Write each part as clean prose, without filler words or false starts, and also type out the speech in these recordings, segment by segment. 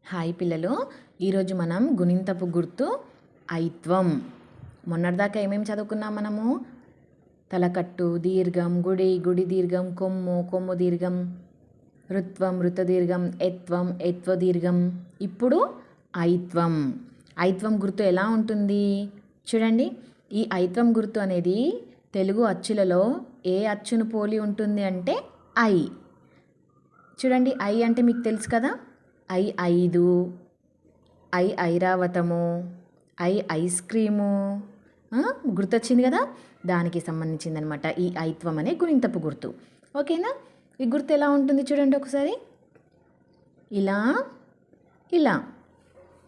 Hi పిల్లలు, ఈరోజు మనం గుణింతపు గుర్తు ఐత్వం. మొన్నటిదాకా ఏమేమి చదువుకున్నాం మనము? తలకట్టు, దీర్ఘం, గుడి, గుడి దీర్ఘం, కొమ్ము, కొమ్ము దీర్ఘం, రుత్వం, రుత దీర్ఘం, ఎత్వం, ఎత్వ దీర్ఘం. ఇప్పుడు ఐత్వం. ఐత్వం గుర్తు ఎలా ఉంటుంది చూడండి. ఈ ఐత్వం గుర్తు అనేది తెలుగు అచ్చులలో ఏ అచ్చును పోలి ఉంటుంది అంటే ఐ. చూడండి, ఐ అంటే మీకు తెలుసు కదా, ఐదు, ఐరావతము, ఐస్ క్రీము. గుర్తొచ్చింది కదా, దానికి సంబంధించింది అనమాట ఈ ఐత్వం అనే గుణింతపు గుర్తు. ఓకేనా? ఈ గుర్తు ఎలా ఉంటుంది చూడండి ఒకసారి. ఇలా ఇలా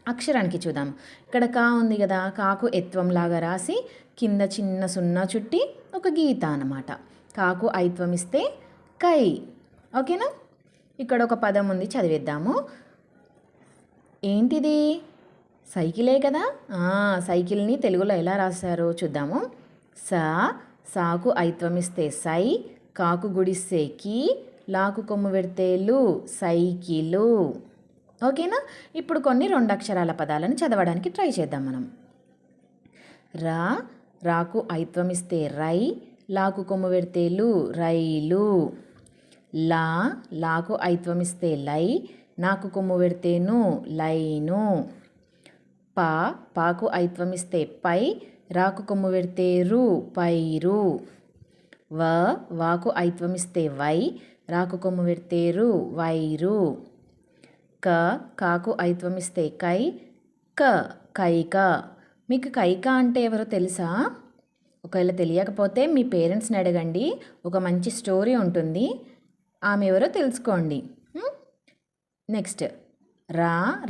అక్షరానికి చూద్దాం. ఇక్కడ కా ఉంది కదా, కాకు ఎత్వంలాగా రాసి కింద చిన్న సున్నా చుట్టి ఒక గీత అన్నమాట. కాకు ఐత్వం ఇస్తే కై. ఓకేనా? ఇక్కడ ఒక పదం ఉంది, చదివేద్దాము. ఏంటిది? సైకిలే కదా. సైకిల్ని తెలుగులో ఎలా రాశారో చూద్దాము. సాకు ఐత్వం ఇస్తే సై, కాకు గుడిస్తే కీ, లాకు కొమ్ము పెడితే లు, సైకిలు. ఓకేనా? ఇప్పుడు కొన్ని 2 అక్షరాల పదాలను చదవడానికి ట్రై చేద్దాం మనం. రాకు ఐత్వం ఇస్తే రై, లాకు కొమ్ము పెడితే లు, రైలు. లాకు ఐత్వం ఇస్తే లై, నాకు కొమ్ము పెడితే ను, లైను. పాకు ఐత్వం ఇస్తే పై, రాకు కొమ్ము పెడితే రు, పైరు. వాకు ఐత్వం ఇస్తే వై, రాకు కొమ్ము పెడితే రు, వైరు. కాకు ఐత్వం ఇస్తే కై, కైక. మీకు కైక అంటే ఎవరో తెలుసా? ఒకవేళ తెలియకపోతే మీ పేరెంట్స్ని అడగండి, ఒక మంచి స్టోరీ ఉంటుంది, ఆమె ఎవరో తెలుసుకోండి. నెక్స్ట్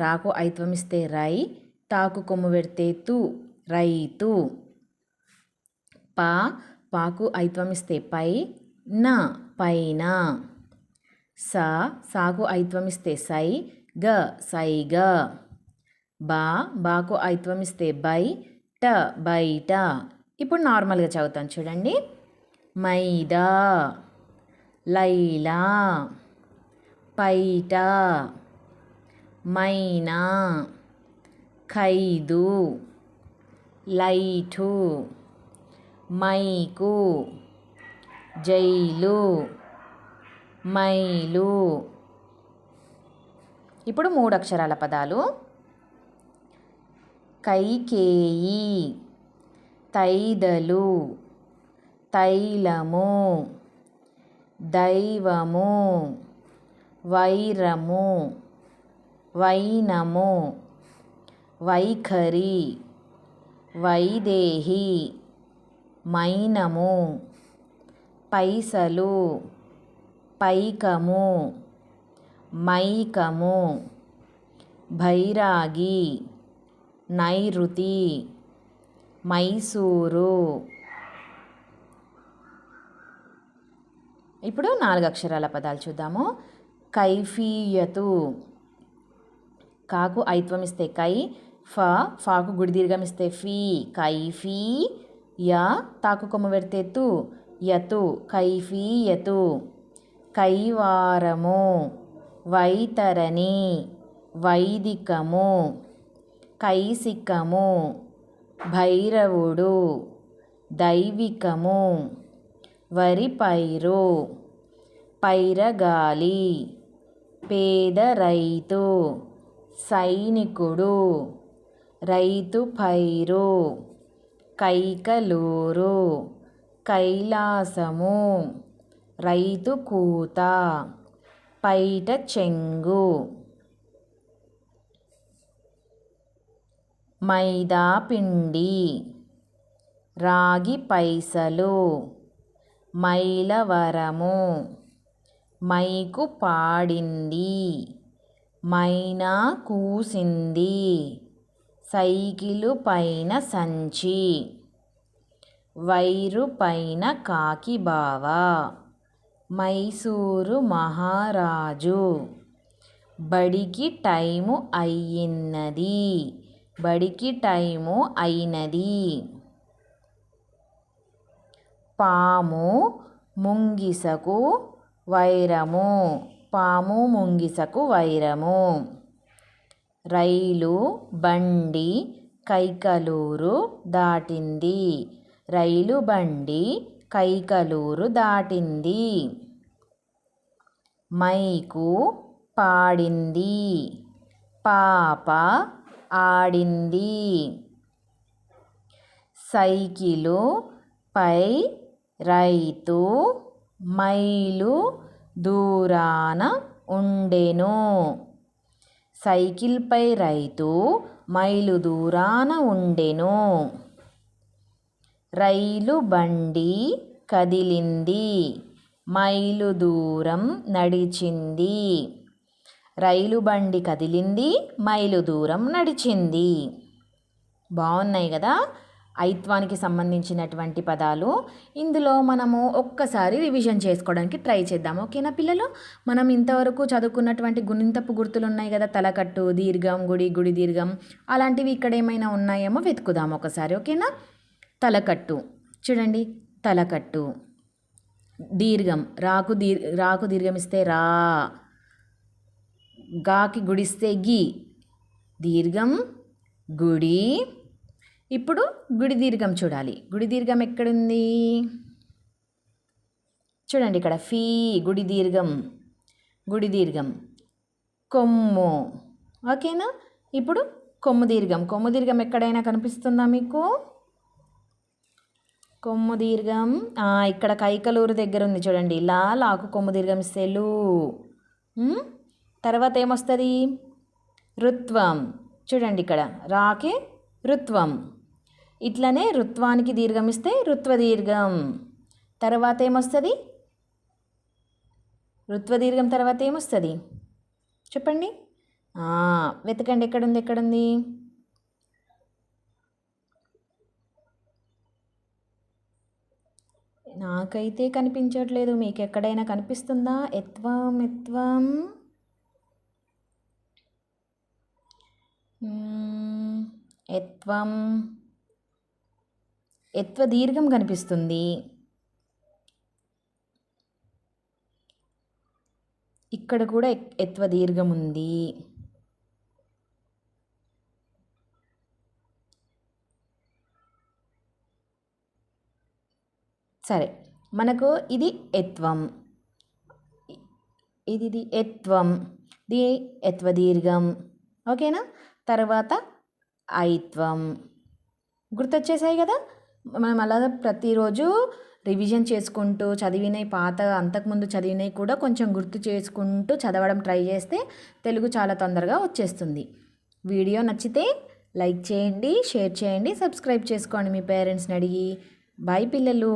రాకు ఐత్వం ఇస్తే రై, తాకు కొమ్ము పెడితే తు, రైతు. పాకు ఐత్వం ఇస్తే పై, పైన. సాకు ఐత్వం ఇస్తే సై, సైగ. బాకు ఐత్వం ఇస్తే బై, బయట. ఇప్పుడు నార్మల్గా చదువుతాను చూడండి. మైదా, లైలా, పైట, మైనా, ఖైదు, లైటు, మైకు, జైలు, మైలు. ఇప్పుడు 3 అక్షరాల పదాలు. కైకేయి, తైదలు, తైలము, దైవము, వైరము, వైనము, వైఖరి, వైదేహి, మైనము, పైసలు, పైకము, మైకము, భైరాగి, నైరుతి, మైసూరు. ఇప్పుడు 4 అక్షరాల పదాలు చూద్దాము. కైఫియతు. కాకు ఐత్వం ఇస్తే కై, ఫాకు గుడి దీర్ఘం ఇస్తే ఫీ, కైఫీ. తాకు కొమ్ము పెడితే తు, యతు, కైఫియతు. కైవారము, వైతరణి, వైదికము, కైసికము, భైరవుడు, దైవికము, వరి పైరు, పైరగాలి, పేద రైతు, సైనికుడు, రైతు పైరు, కైకలూరు, కైలాసము, రైతు కూత, పైట చెంగు. మైదా పిండి, రాగి పైసలు, మైలవరము, మైకు పాడింది, మైనా కూసింది, సైకిలు పైన సంచి, వైరు పైన కాకి బావ, మైసూరు మహారాజు. బడికి టైము అయ్యిన్నది, బడికి టైము అయినది. పాము ముంగిసకు వైరము, పాము ముంగిసకు వైరము. రైలు బండి కైకలూరు దాటింది. రైలు బండి కైకలూరు దాటింది. మైకు పాడింది. పాప ఆడింది. సైకిలు పై రైతు మైలు దూరాన ఉండెను. సైకిల్పై రైతు మైలు దూరాన ఉండెను. రైలు బండి కదిలింది. మైలు దూరం నడిచింది. రైలు బండి కదిలింది. మైలు దూరం నడిచింది. బాగున్నాయి కదా ఐత్వానికి సంబంధించినటువంటి పదాలు. ఇందులో మనము ఒక్కసారి రివిజన్ చేసుకోవడానికి ట్రై చేద్దాం. ఓకేనా పిల్లలు? మనం ఇంతవరకు చదువుకున్నటువంటి గుణింతపు గుర్తులు ఉన్నాయి కదా, తలకట్టు, దీర్ఘం, గుడి, గుడి దీర్ఘం, అలాంటివి ఇక్కడ ఏమైనా ఉన్నాయేమో వెతుకుదాం ఒకసారి. ఓకేనా? తలకట్టు చూడండి. తలకట్టు దీర్ఘం, రాకు దీర్ఘం ఇస్తే రా, గాకి గుడిస్తే గి, దీర్ఘం గుడి. ఇప్పుడు గుడి దీర్ఘం చూడాలి. గుడి దీర్ఘం ఎక్కడుంది? చూడండి ఇక్కడ ఫీ, గుడి దీర్ఘం, గుడి దీర్ఘం. కొమ్ము. ఓకేనా? ఇప్పుడు కొమ్ము దీర్ఘం. కొమ్ము దీర్ఘం ఎక్కడైనా కనిపిస్తుందా మీకు? కొమ్ము దీర్ఘం ఇక్కడ కైకలూరు దగ్గర ఉంది చూడండి. లాకు కొమ్ము దీర్ఘం ఇస్తే లు. తర్వాత ఏమొస్తుంది? రుత్వం. చూడండి ఇక్కడ రాకే రుత్వం. ఇట్లనే రుత్వానికి దీర్ఘం ఇస్తే రుత్వ దీర్ఘం. తర్వాత ఏమొస్తుంది? రుత్వ దీర్ఘం తర్వాత ఏమొస్తుంది చెప్పండి. వెతకండి. ఎక్కడుంది? ఎక్కడుంది? నాకైతే కనిపించట్లేదు. మీకు ఎక్కడైనా కనిపిస్తుందా? ఎత్వం, ఎత్వం, ఎత్వం, ఎత్వ దీర్ఘం కనిపిస్తుంది. ఇక్కడ కూడా ఎత్వ దీర్ఘం ఉంది. సరే, మనకు ఇది ఎత్వం, ఇది ఎత్వం, ది ఎత్వ దీర్ఘం. ఓకేనా? తర్వాత ఐత్వం. గుర్తొచ్చేసాయి కదా. మనం అలా ప్రతిరోజు రివిజన్ చేసుకుంటూ చదివినవి, పాత అంతకుముందు చదివినవి కూడా కొంచెం గుర్తు చేసుకుంటూ చదవడం ట్రై చేస్తే తెలుగు చాలా తొందరగా వచ్చేస్తుంది. వీడియో నచ్చితే లైక్ చేయండి, షేర్ చేయండి, సబ్స్క్రైబ్ చేసుకోండి మీ పేరెంట్స్ని అడిగి. బాయ్ పిల్లలు.